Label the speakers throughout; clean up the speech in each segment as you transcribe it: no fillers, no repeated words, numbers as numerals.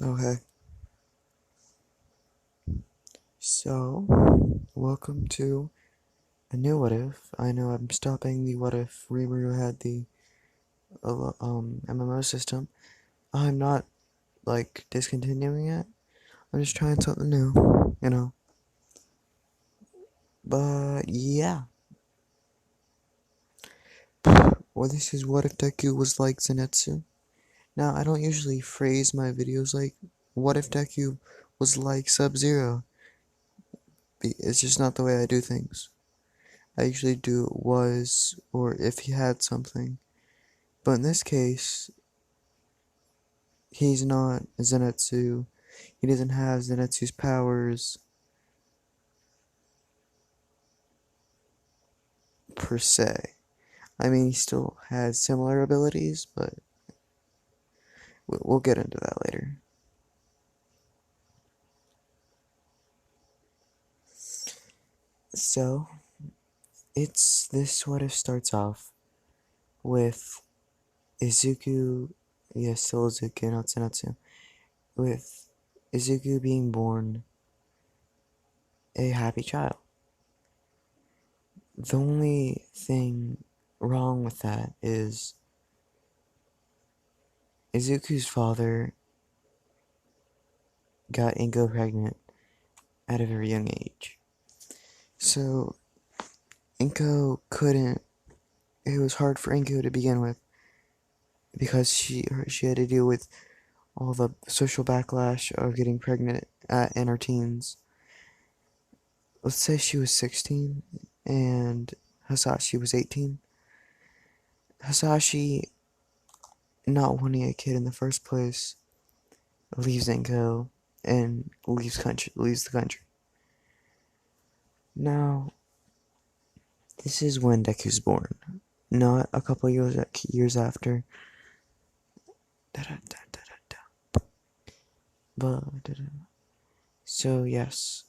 Speaker 1: Okay, so welcome to a new What If. I know I'm stopping the What If Rebrew had the MMO system. I'm not discontinuing it. I'm just trying something new. But yeah, well, this is What If Deku was like Zenitsu. Now, I don't usually phrase my videos like What If Deku was like Sub-Zero. It's just not the way I do things. I usually do was or if he had something. But in this case, he's not Zenitsu. He doesn't have Zenitsu's powers per se. I mean, he still has similar abilities, but we'll get into that later. So, it's this what if starts off with Izuku, yes, still Izuku, not Zenitsu, with Izuku being born a happy child. The only thing wrong with that is Izuku's father got Ingo pregnant at a very young age. So Inko couldn't. It was hard for Inko to begin with because she had to deal with all the social backlash of getting pregnant in her teens. Let's say she was 16 and Hasashi was 18. Hasashi, not wanting a kid in the first place, leaves Inko and leaves the country. Now, this is when Deku's born, not a couple years after. But so yes,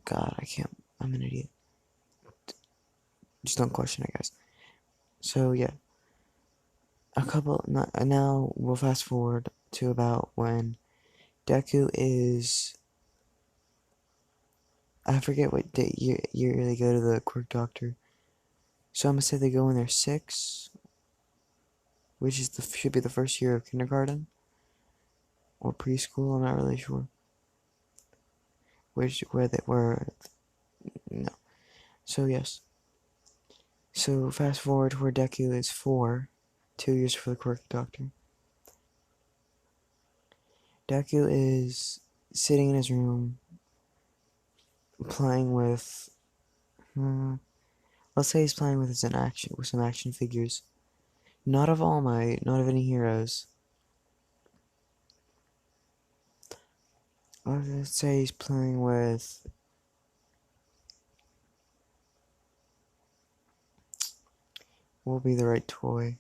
Speaker 1: God, I can't. I'm an idiot. Just don't question it, guys. So yeah, now we'll fast forward to about when Deku is. I forget what year they go to the quirk doctor. So I'm gonna say they go when they're 6, which should be the first year of kindergarten or preschool. I'm not really sure where they were. No. So yes. So fast forward to where Deku is 4, 2 years for the quirk doctor. Deku is sitting in his room playing with. Let's say he's playing with some action figures. Not of All Might, not of any heroes. Let's say he's playing with. What will be the right toy?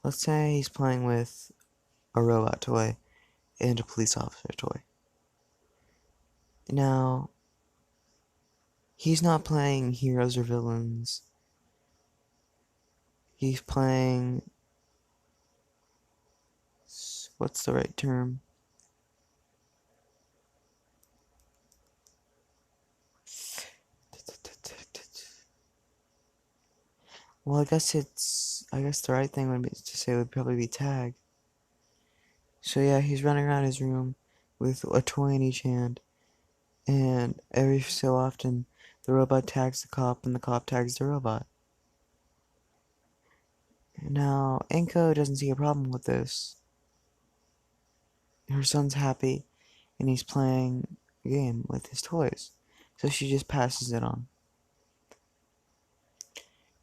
Speaker 1: Let's say he's playing with a robot toy and a police officer toy. Now, he's not playing heroes or villains. He's playing. What's the right term? Well, I guess the right thing to say would probably be tag. So yeah, he's running around his room with a toy in each hand, and every so often, the robot tags the cop, and the cop tags the robot. Now, Enko doesn't see a problem with this. Her son's happy, and he's playing a game with his toys, so she just passes it on.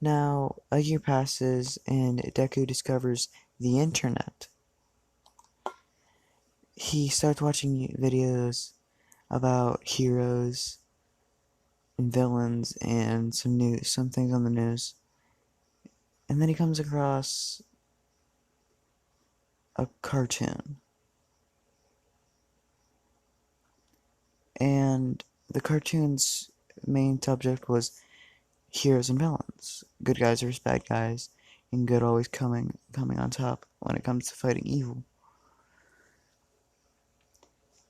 Speaker 1: Now, a year passes, and Deku discovers the internet. He starts watching videos about heroes and villains and some things on the news. And then he comes across a cartoon. And the cartoon's main subject was heroes and villains. Good guys versus bad guys, and good always coming on top when it comes to fighting evil.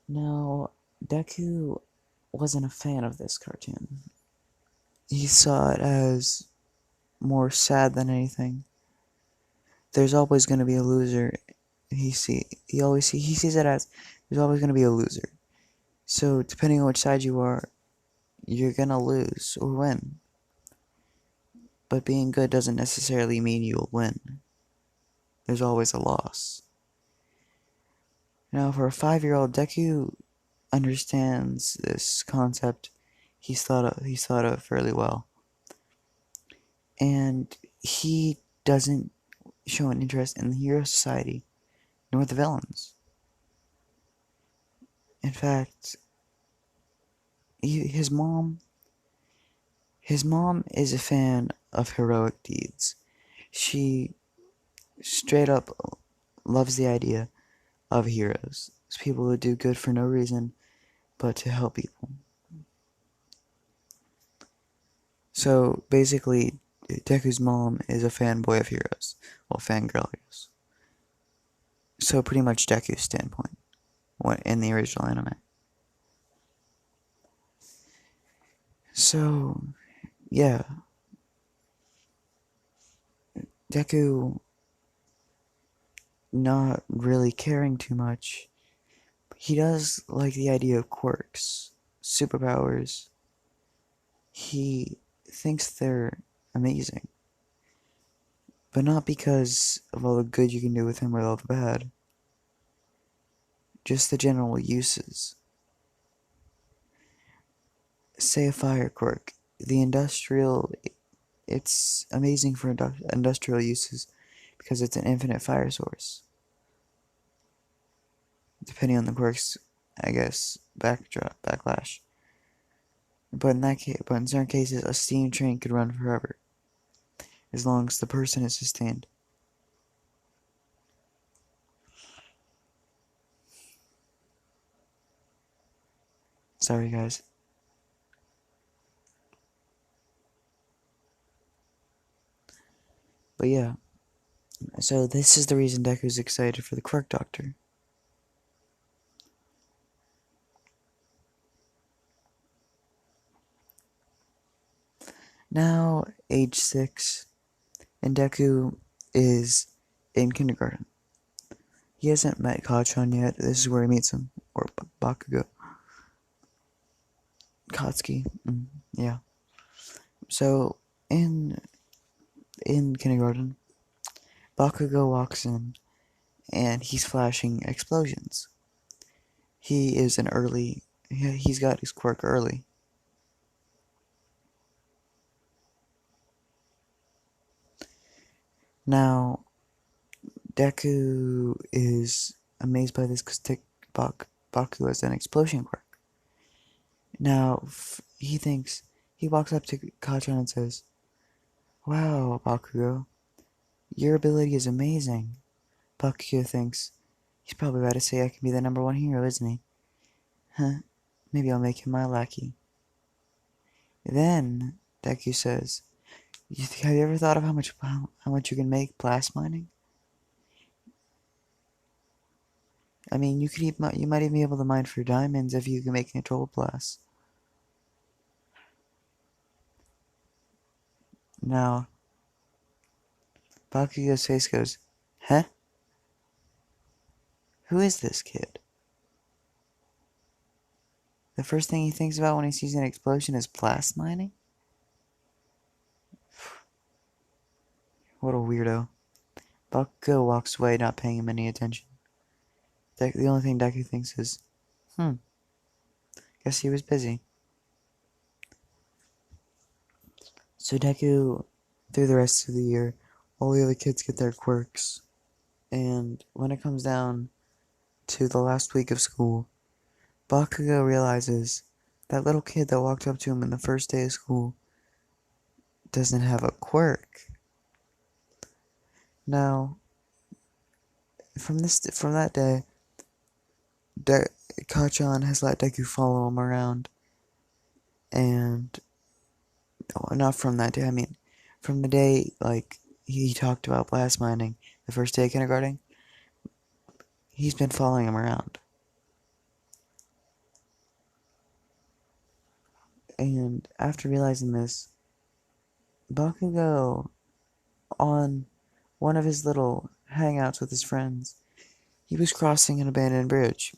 Speaker 2: Now, Deku wasn't a fan of this cartoon.
Speaker 1: He saw it as more sad than anything. There's always going to be a loser. He sees it as there's always going to be a loser. So depending on which side you are, you're going to lose or win. But being good doesn't necessarily mean you'll win. There's always a loss. Now, for a 5-year-old, Deku understands this concept. He's thought of fairly well, and he doesn't show an interest in the hero society nor the villains. In fact, he, his mom is a fan of heroic deeds. She straight up loves the idea of heroes. It's people who do good for no reason but to help people. So basically, Deku's mom is a fanboy of heroes. Well, fangirl heroes. So pretty much Deku's standpoint in the original anime. So, yeah, Deku not really caring too much. He does like the idea of quirks, superpowers. He thinks they're amazing, but not because of all the good you can do with him or all the bad. Just the general uses. Say a fire quirk. The industrial, it's amazing for industrial uses because it's an infinite fire source. Depending on the quirk's, I guess, backlash. But in certain cases, a steam train could run forever, as long as the person is sustained. Sorry, guys. But yeah, so this is the reason Deku's excited for the Quirk Doctor. Now, age 6, and Deku is in kindergarten. He hasn't met Kachan yet. This is where he meets him, or Bakugo. Katsuki. Yeah. So in kindergarten, Bakugo walks in and he's flashing explosions. He is an early. He's got his quirk early. Now, Deku is amazed by this because Baku has an explosion quirk. Now, he walks up to Kachan and says, "Wow, Bakugo, your ability is amazing." Bakugo thinks, he's probably about to say I can be the number one hero, isn't he? Huh, maybe I'll make him my lackey. Then, Deku says, have you ever thought of how much you can make blast mining? I mean, you might even be able to mine for diamonds if you can make controlled blasts. Now, Bakugo's face goes, huh? Who is this kid? The first thing he thinks about when he sees an explosion is blast mining? What a weirdo. Bakugo walks away, not paying him any attention. The only thing Deku thinks is, guess he was busy. So Deku, through the rest of the year, all the other kids get their quirks. And when it comes down to the last week of school, Bakugo realizes that little kid that walked up to him in the first day of school doesn't have a quirk. Now, from that day, Kachan has let Deku follow him around, and not from that day. I mean, from the day like he talked about blast mining, the first day of kindergarten, he's been following him around.
Speaker 2: And after realizing this, Bakugo, on one of his little hangouts with his friends, he was crossing an abandoned bridge.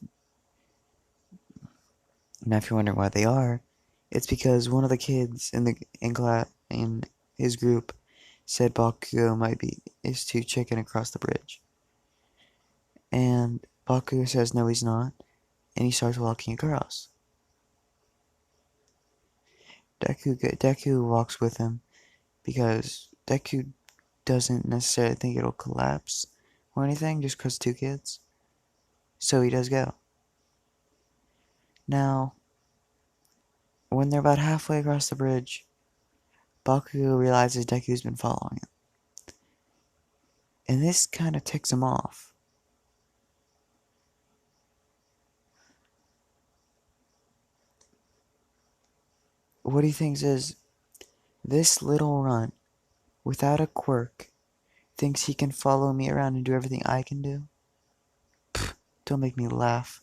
Speaker 2: Now, if you're wondering why they are, it's because one of the kids in his group said Bakugo might be is too chicken across the bridge, and Bakugo says no, he's not, and he starts walking across. Deku walks with him because Deku doesn't necessarily think it'll collapse or anything just because two kids. So he does go. Now, when they're about halfway across the bridge, Bakugo realizes Deku's been following him. And this kind of ticks him off. What he thinks is, this little runt, without a quirk, thinks he can follow me around and do everything I can do? Pfft, don't make me laugh.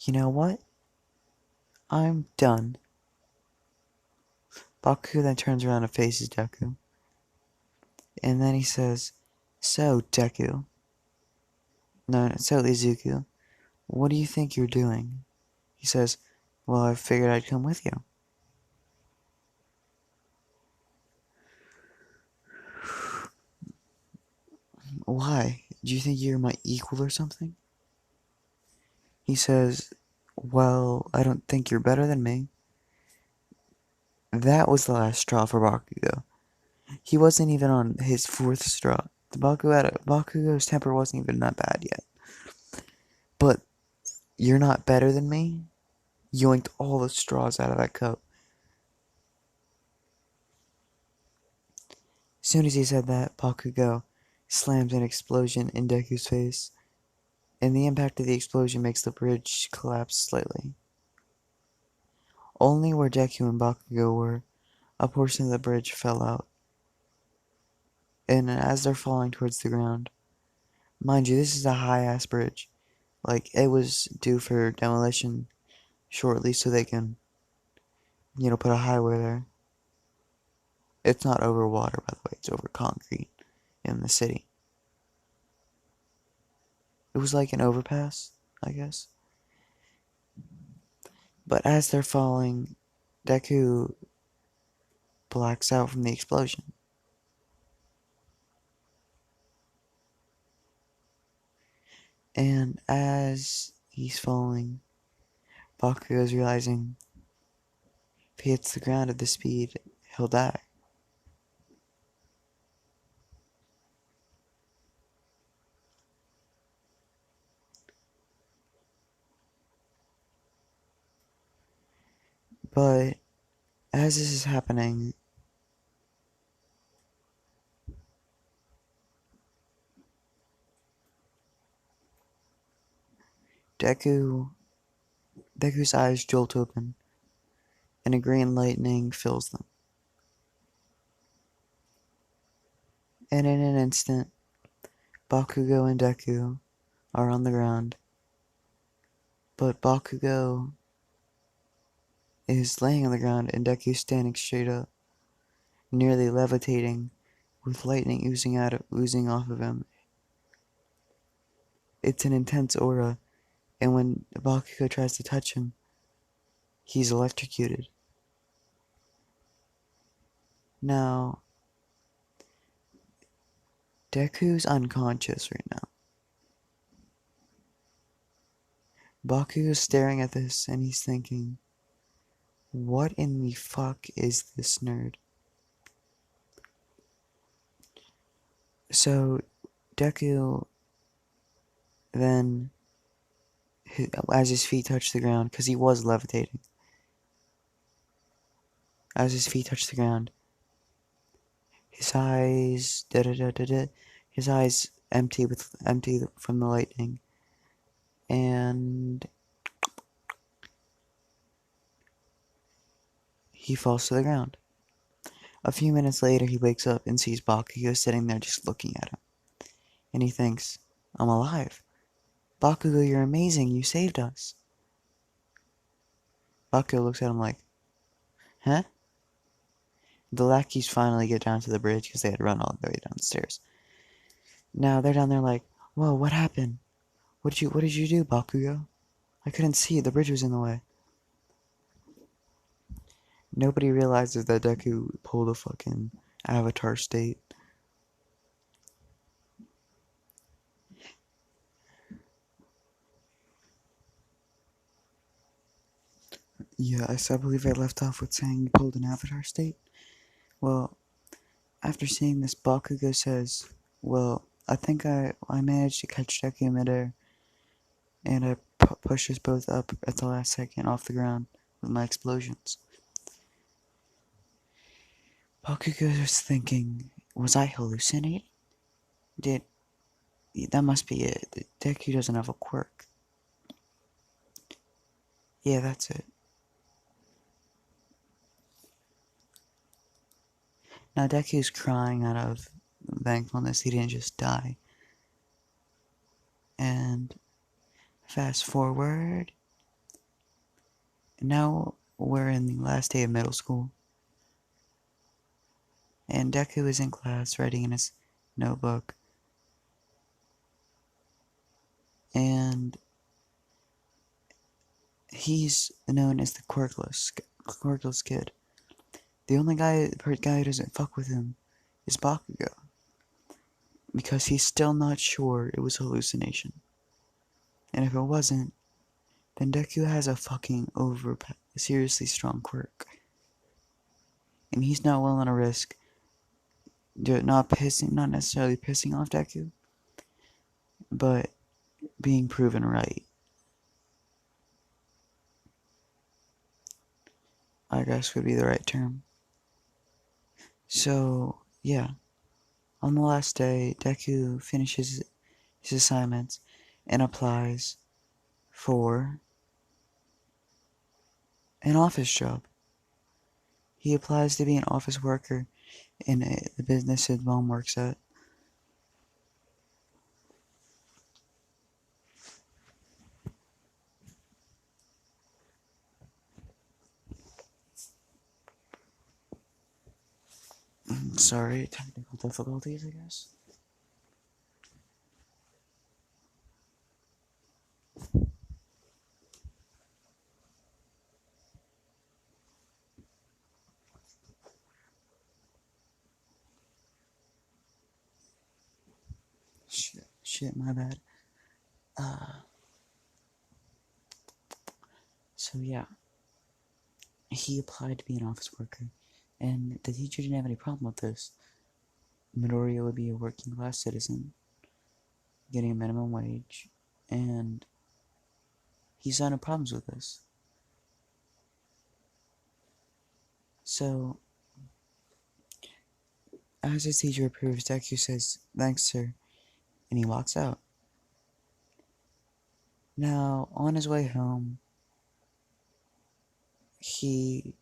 Speaker 2: You know what? I'm done. Bakugo then turns around and faces Deku. And then he says, so, Deku. No, so, Izuku. What do you think you're doing? He says, well, I figured I'd come with you. Why? Do you think you're my equal or something? He says, well, I don't think you're better than me. That was the last straw for Bakugo. He wasn't even on his fourth straw. Bakugo's temper wasn't even that bad yet. But you're not better than me? Yoinked all the straws out of that cup. As soon as he said that, Bakugo slams an explosion in Deku's face, and the impact of the explosion makes the bridge collapse slightly. Only where Deku and Bakugo were, a portion of the bridge fell out. And as they're falling towards the ground, mind you, this is a high-ass bridge. Like, it was due for demolition shortly so they can, put a highway there. It's not over water, by the way, it's over concrete in the city. It was like an overpass, I guess. But as they're falling, Deku blacks out from the explosion. And as he's falling, Bakugo's realizing if he hits the ground at this speed, he'll die. But as this is happening, Deku's eyes jolt open, and a green lightning fills them. And in an instant, Bakugo and Deku are on the ground. But Bakugo is laying on the ground and Deku standing straight up, nearly levitating, with lightning oozing off of him. It's an intense aura, and when Bakugo tries to touch him, he's electrocuted. Now, Deku's unconscious right now. Bakugo's staring at this, and he's thinking, what in the fuck is this nerd? So, Deku then, as his feet touch the ground, because he was levitating, as his feet touch the ground, his eyes, his eyes empty from the lightning, and he falls to the ground. A few minutes later, he wakes up and sees Bakugo sitting there just looking at him, and he thinks, I'm alive. Bakugo, you're amazing, you saved us. Bakugo looks at him like, huh? The lackeys finally get down to the bridge because they had run all the way down the stairs. Now they're down there like, whoa, what happened? What did you do, Bakugo? I couldn't see, the bridge was in the way. Nobody realizes that Deku pulled a fucking Avatar state. Yes, I believe I left off with saying he pulled an Avatar state. Well, after seeing this, Bakugo says, well, I think I managed to catch Deku midair, and I pushed us both up at the last second off the ground with my explosions. Bakugo was thinking, was I hallucinating? Did that must be it. Deku doesn't have a quirk. Yeah, that's it. Now Deku's crying out of thankfulness he didn't just die. And fast forward, now we're in the last day of middle school. And Deku is in class writing in his notebook. And he's known as the quirkless kid. The only guy who doesn't fuck with him is Bakugo. Because he's still not sure it was a hallucination. And if it wasn't, then Deku has a fucking seriously strong quirk. And he's not willing to risk not necessarily pissing off Deku, but being proven right. I guess would be the right term. So, yeah. On the last day, Deku finishes his assignments and applies for an office job. He applies to be an office worker in the business his mom works at. Sorry, technical difficulties, I guess. Shit, my bad. So yeah, he applied to be an office worker, and the teacher didn't have any problem with this. Midoriya would be a working class citizen, getting a minimum wage, and he saw no problems with this. So, as his teacher approves, Deku says, "Thanks, sir," and he walks out. Now, on his way home, he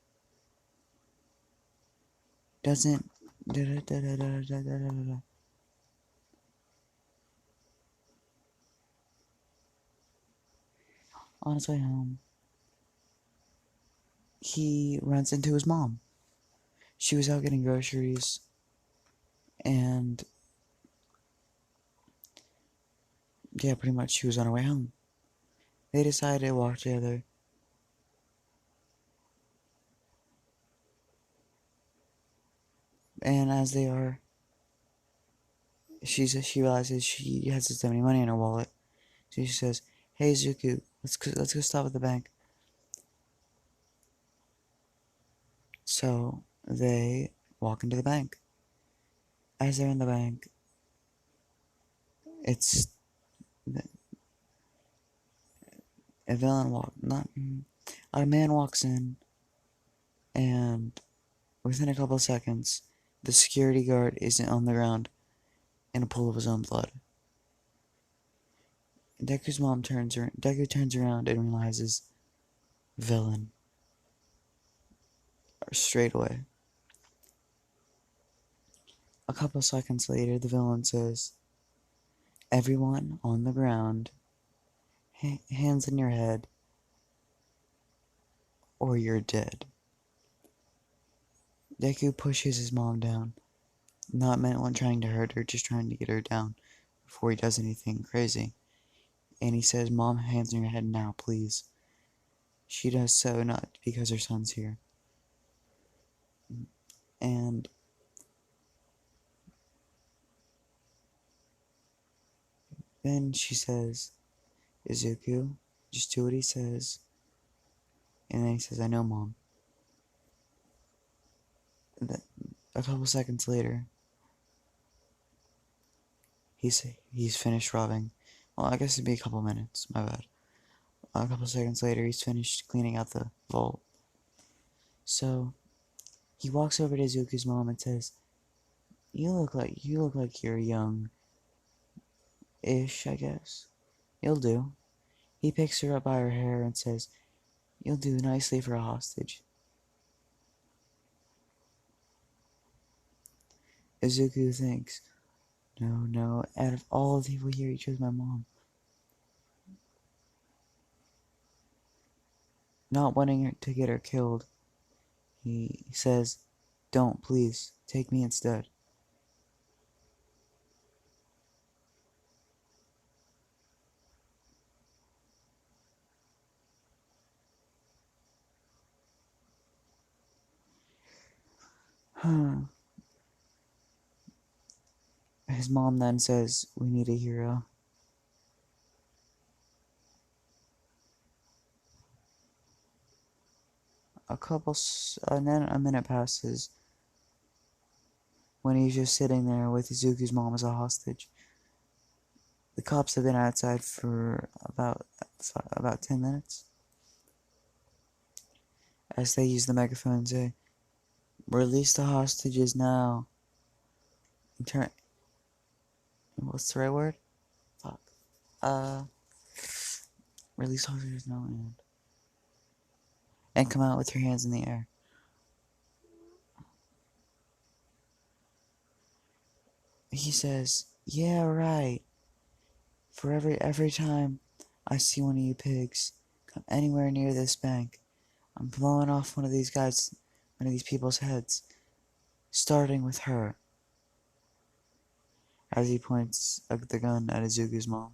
Speaker 2: doesn't. On his way home, he runs into his mom. She was out getting groceries, and yeah, pretty much she was on her way home. They decided to walk together. And as they are, she realizes she hasn't any money in her wallet. So she says, "Hey Zuko, let's go stop at the bank." So they walk into the bank. As they're in the bank, it's a villain walk not a man walks in, and within a couple of seconds, the security guard is on the ground in a pool of his own blood. Deku turns around and realizes villain straight away. A couple seconds later, the villain says, "Everyone on the ground, hands in your head, or you're dead. Deku pushes his mom down, not meant one trying to hurt her, just trying to get her down before he does anything crazy. And he says, Mom, hands on your head now, please. She does so not because her son's here. And then she says, Izuku, just do what he says. And then he says, I know, Mom. And then, a couple seconds later, he's finished robbing. Well, I guess it'd be a couple minutes, my bad. A couple seconds later, he's finished cleaning out the vault. So, he walks over to Izuku's mom and says, you look like you're young-ish, I guess. You'll do. He picks her up by her hair and says, You'll do nicely for a hostage. Izuku thinks, no, out of all the people here, he chose my mom. Not wanting her to get her killed, he says, Don't, please, take me instead. His mom then says, We need a hero. And then a minute passes when he's just sitting there with Izuku's mom as a hostage. The cops have been outside for about 10 minutes as they use the megaphone and say, Release the hostages now. Turn. What's the right word? Fuck. Uh, Release hostages now and come out with your hands in the air. He says, Yeah, right. For every time I see one of you pigs come anywhere near this bank, I'm blowing off one of these people's heads, starting with her. As he points the gun at Izuku's mom.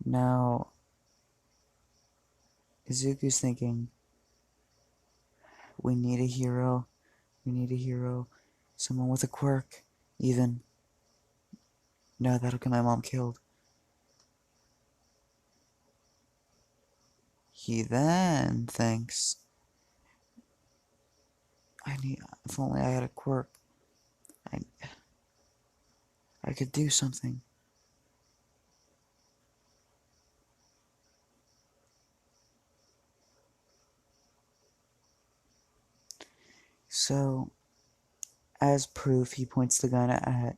Speaker 2: Now, Izuku's thinking, we need a hero. We need a hero. Someone with a quirk, even. No, that'll get my mom killed. He then thinks, if only I had a quirk, I, I could do something. So, as proof, he points the gun at a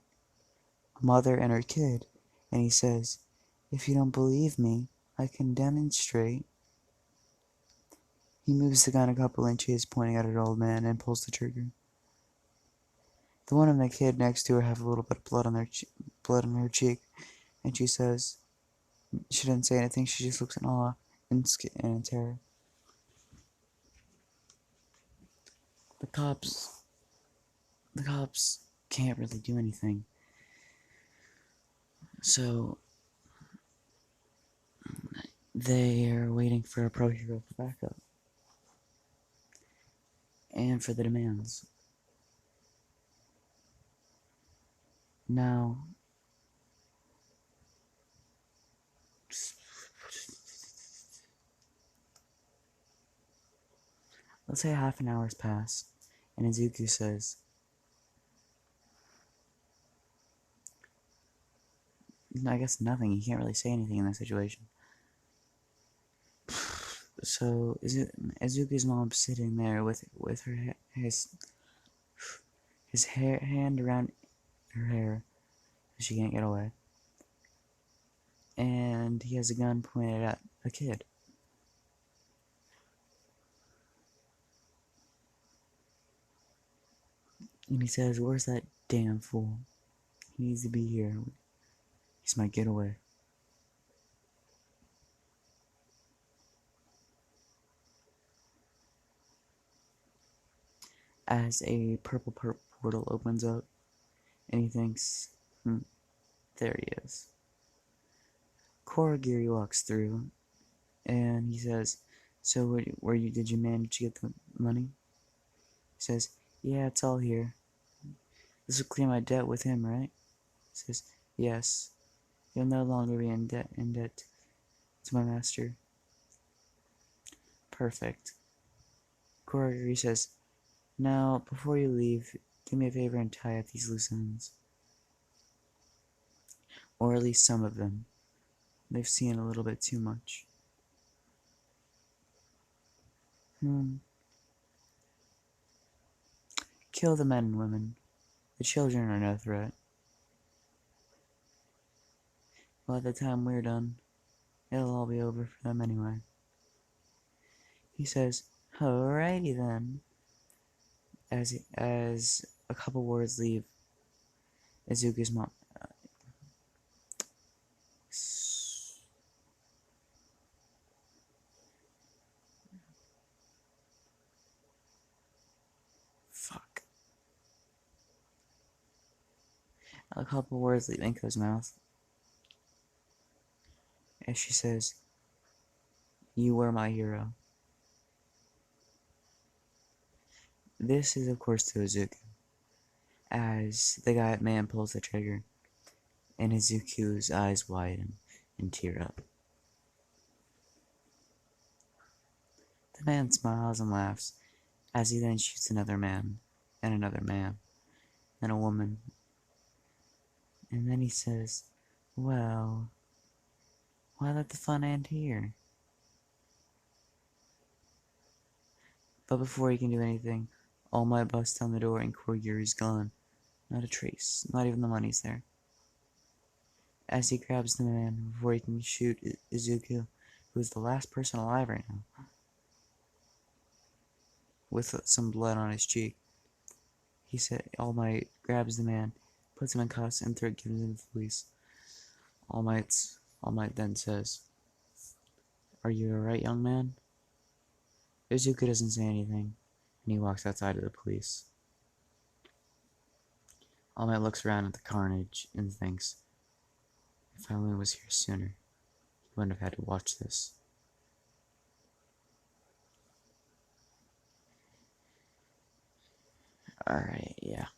Speaker 2: mother and her kid, and he says, if you don't believe me, I can demonstrate. He moves the gun a couple inches, pointing at an old man, and pulls the trigger. The one and the kid next to her have a little bit of blood on her cheek, and she says, she doesn't say anything, she just looks in awe and in terror. The cops, the cops can't really do anything. So, they are waiting for a pro hero for backup. And for the demands. Now, let's say half an hour's passed, and Izuku says, I guess nothing, he can't really say anything in that situation. So, Izuku's mom sitting there with his hand around her hair, so she can't get away. And he has a gun pointed at a kid. And he says, Where's that damn fool? He needs to be here. He's my getaway. As a purple portal opens up, and he thinks, there he is. Korogiri walks through, and he says, "So, did you manage to get the money?" He says, "Yeah, it's all here. This will clear my debt with him, right?" He says, "Yes. You'll no longer be in debt to my master." Perfect. Korogiri says, "Now, before you leave, do me a favor and tie up these loose ends. Or at least some of them. They've seen a little bit too much." Kill the men and women. The children are no threat. By the time we're done, it'll all be over for them anyway. He says, "Alrighty then." As a couple words leave Izuku's mom. Fuck. A couple words leave Inko's mouth as she says, "You were my hero." This is, of course, to Izuku, as the guy man pulls the trigger, and Izuku's eyes widen and tear up. The man smiles and laughs as he then shoots another man, and another man, and a woman. And then he says, "Well, why let the fun end here?" But before he can do anything, All Might busts down the door and Korogiri's gone. Not a trace, not even the money's there. As he grabs the man before he can shoot Izuku, who is the last person alive right now, with some blood on his cheek, he said, All Might grabs the man, puts him in cuffs, and gives him to the police. All Might then says, "Are you alright, young man?" Izuku doesn't say anything, and he walks outside of the police. All Might looks around at the carnage and thinks, if I only was here sooner, he wouldn't have had to watch this. Alright, yeah.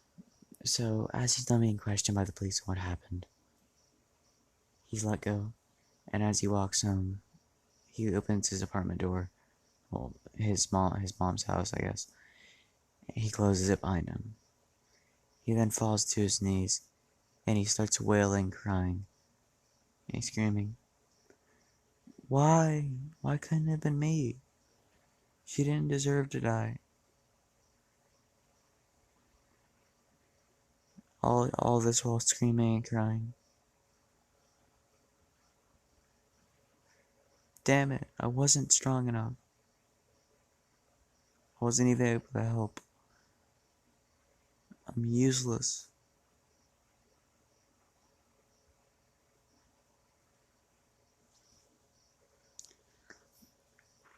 Speaker 2: So, as he's done being questioned by the police on what happened, he's let go, and as he walks home, he opens his apartment door. Well, his mom's house, I guess. He closes it behind him. He then falls to his knees, and he starts wailing, crying. And he's screaming, "Why? Why couldn't it have been me? She didn't deserve to die." All this while screaming and crying. Damn it, I wasn't strong enough. I wasn't even able to help. I'm useless.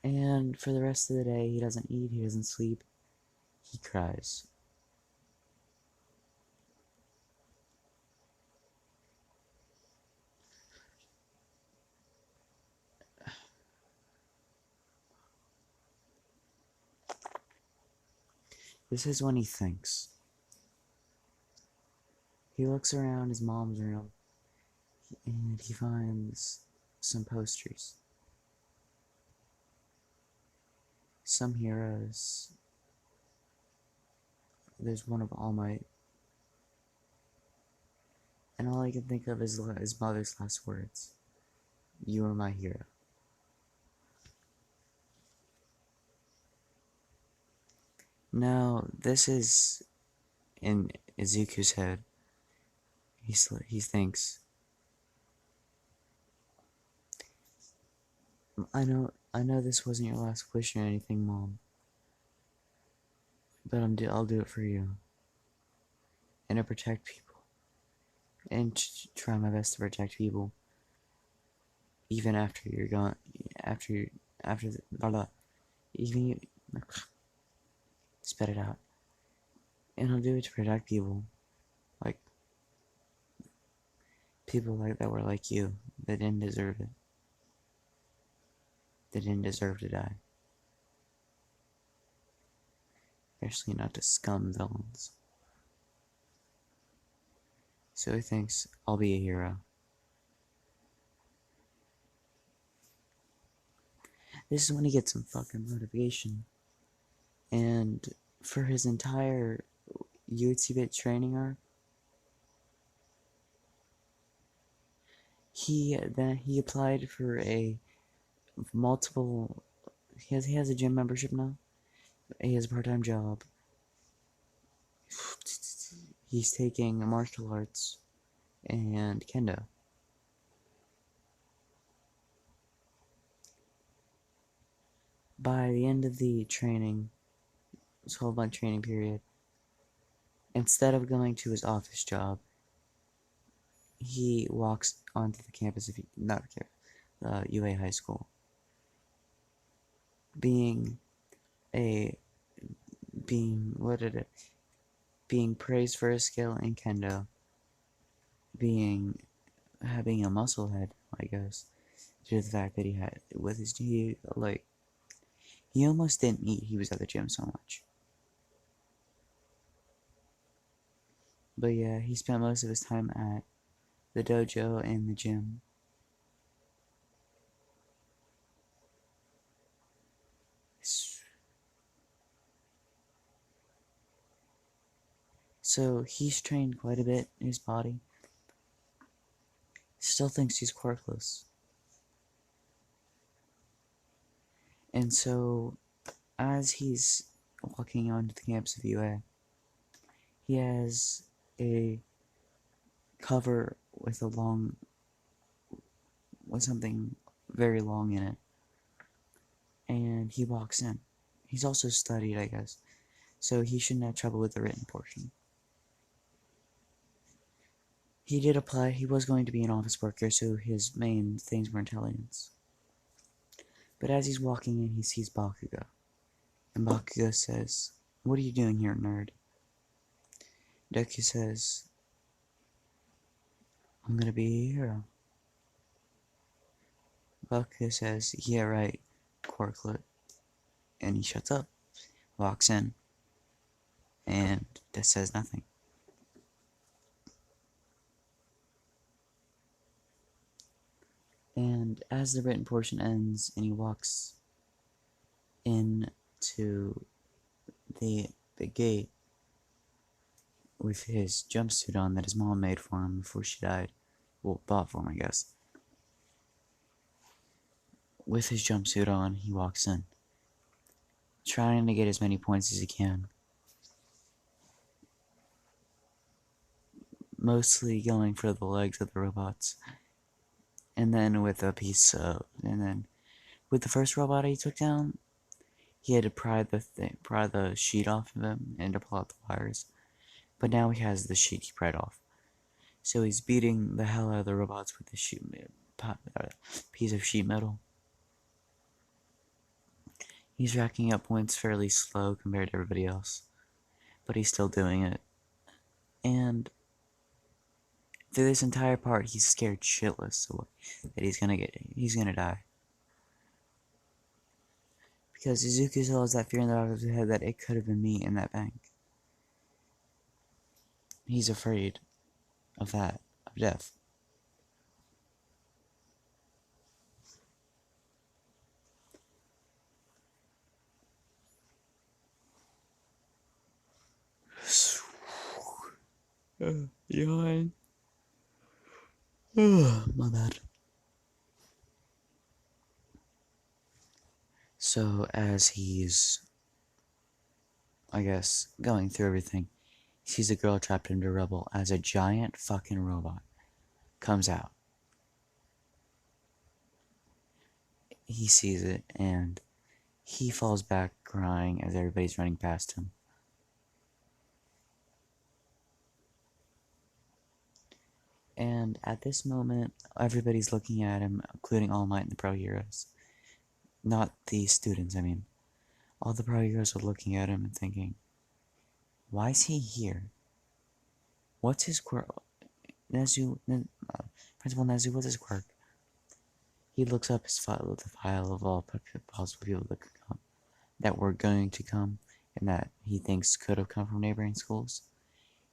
Speaker 2: And for the rest of the day, he doesn't eat, he doesn't sleep, he cries. This is when he thinks. He looks around his mom's room, and he finds some posters. Some heroes. There's one of All Might. And all I can think of is his mother's last words. "You are my hero." Now, this is in Izuku's head. He thinks, I know this wasn't your last wish or anything, Mom, but I'll do it for you and to protect people. and try my best to protect people, even after you're gone. After you, after the, blah, blah, even you, spit it out, and I'll do it to protect people, like people like that were like you, that didn't deserve it, that didn't deserve to die, especially not the scum villains. So he thinks I'll be a hero. This is when he gets some fucking motivation, and for his entire UHC training arc, he applied for a multiple. He has a gym membership now. He has a part-time job. He's taking martial arts and kendo. By the end of the training, this 12-month training period, instead of going to his office job, he walks onto the campus of not UA High School, being a being what did it being praised for his skill in kendo, being having a muscle head, I guess, due to the fact that he had with his he almost didn't eat. He was at the gym so much. But yeah, he spent most of his time at the dojo and the gym. So he's trained quite a bit in his body. Still thinks he's quirkless. And so, as he's walking onto the campus of UA, he has a cover with with something very long in it. And he walks in. He's also studied, I guess, so he shouldn't have trouble with the written portion. He did apply. He was going to be an office worker, so his main things were intelligence. But as he's walking in, he sees Bakugo. And Bakugo says, "What are you doing here, nerd?" Deku says, "I'm gonna be a hero." Bakugo says, "Yeah, right, Corklet." And he shuts up, walks in, and just says nothing. And as the written portion ends and he walks into the big gate with his jumpsuit on that his mom made for him before she died, well, bought for him, I guess. With his jumpsuit on, he walks in, trying to get as many points as he can. Mostly going for the legs of the robots. And then with with the first robot he took down, he had to pry the sheet off of him and to pull out the wires. But now he has the sheet he pried off. So he's beating the hell out of the robots with this piece of sheet metal. He's racking up points fairly slow compared to everybody else, but he's still doing it. And through this entire part, he's scared shitless that he's gonna die. Because Izuku still has that fear in the back of his head that it could have been me in that bank. He's afraid of that, of death. Yawn. My bad. So, as he's, I guess, going through everything, he sees a girl trapped under rubble as a giant fucking robot comes out. He sees it and he falls back crying as everybody's running past him. And at this moment, everybody's looking at him, including All Might and the Pro Heroes. Not the students, I mean. All the Pro Heroes are looking at him and thinking, why is he here? What's his quirk? Principal Nezu, what's his quirk? He looks up his file, the file of all possible people that could come, that were going to come, and that he thinks could have come from neighboring schools.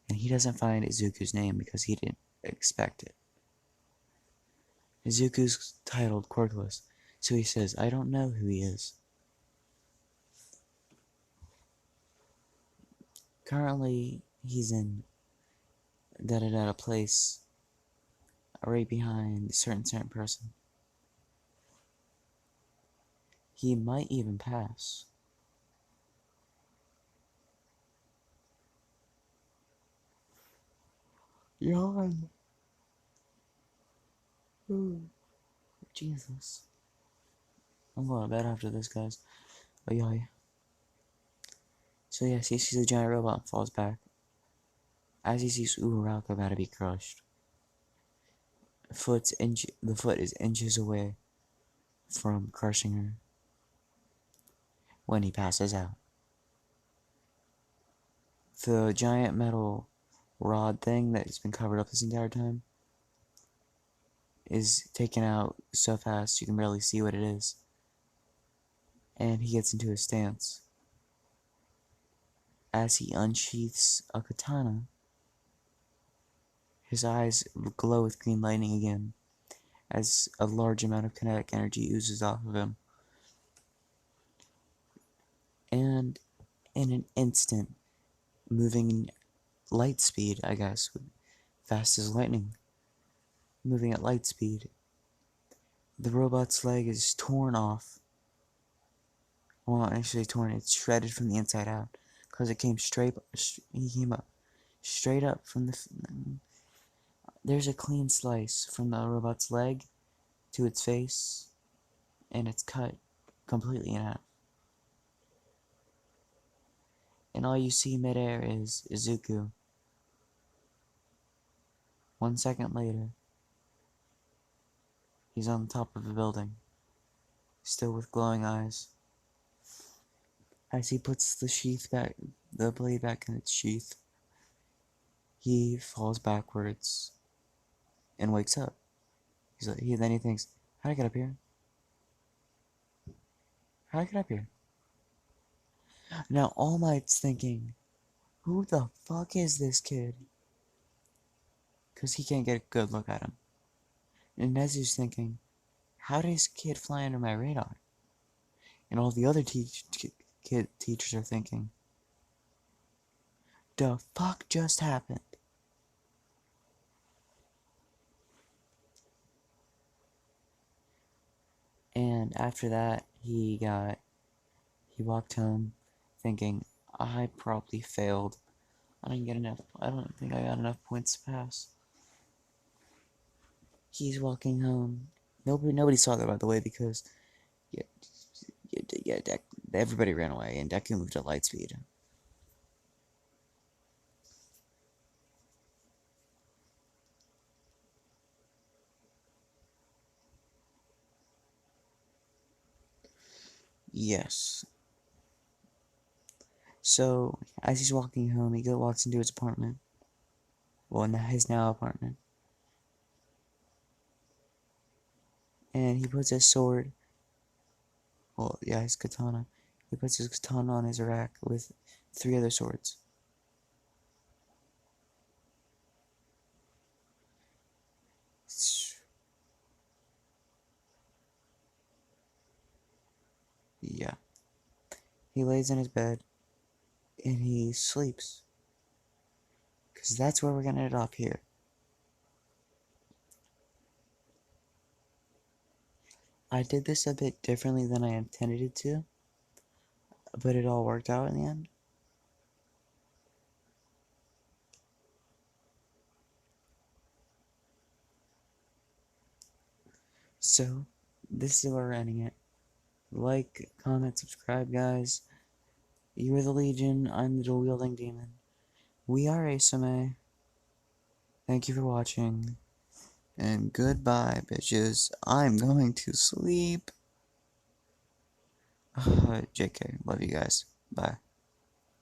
Speaker 2: And he doesn't find Izuku's name because he didn't expect it. Izuku's titled Quirkless, so he says, I don't know who he is. Currently, he's in a place right behind a certain person. He might even pass. Yawn. Ooh, Jesus. I'm going to bed after this, guys. Oh, yeah. So, yes, he sees a giant robot and falls back. As he sees Uraraka about to be crushed, the foot is inches away from crushing her when he passes out. The giant metal rod thing that's been covered up this entire time is taken out so fast you can barely see what it is. And he gets into a stance. As he unsheaths a katana, his eyes glow with green lightning again as a large amount of kinetic energy oozes off of him. And in an instant, moving light speed, I guess, fast as lightning, moving at light speed, the robot's leg is torn off. Well, not actually torn, it's shredded from the inside out. Because he came up straight up from there's a clean slice from the robot's leg to its face, and it's cut completely in half. And all you see midair is Izuku. 1 second later, he's on the top of a building, still with glowing eyes. As he puts the blade back in its sheath, he falls backwards and wakes up. Then he thinks, how'd I get up here? How'd I get up here? Now All Might's thinking, who the fuck is this kid? Because he can't get a good look at him. And Nezu's thinking, how did this kid fly under my radar? And all the other teachers are thinking, the fuck just happened? And after that, he walked home thinking, I probably failed. I don't think I got enough points to pass. He's walking home. Nobody saw that, by the way, because yeah, everybody ran away, and Deku moved at light speed. Yes. So, as he's walking home, he walks into his apartment. Well, in his now apartment. And he puts his sword, well, yeah, his katana. He puts his katana on his rack with 3 other swords. Yeah. He lays in his bed and he sleeps. Because that's where we're going to end off here. I did this a bit differently than I intended it to, but it all worked out in the end. So, this is where we're ending it. Like, comment, subscribe, guys. You are the Legion, I'm the dual-wielding demon. We are Asame. Thank you for watching. And goodbye, bitches. I'm going to sleep. JK, love you guys. Bye.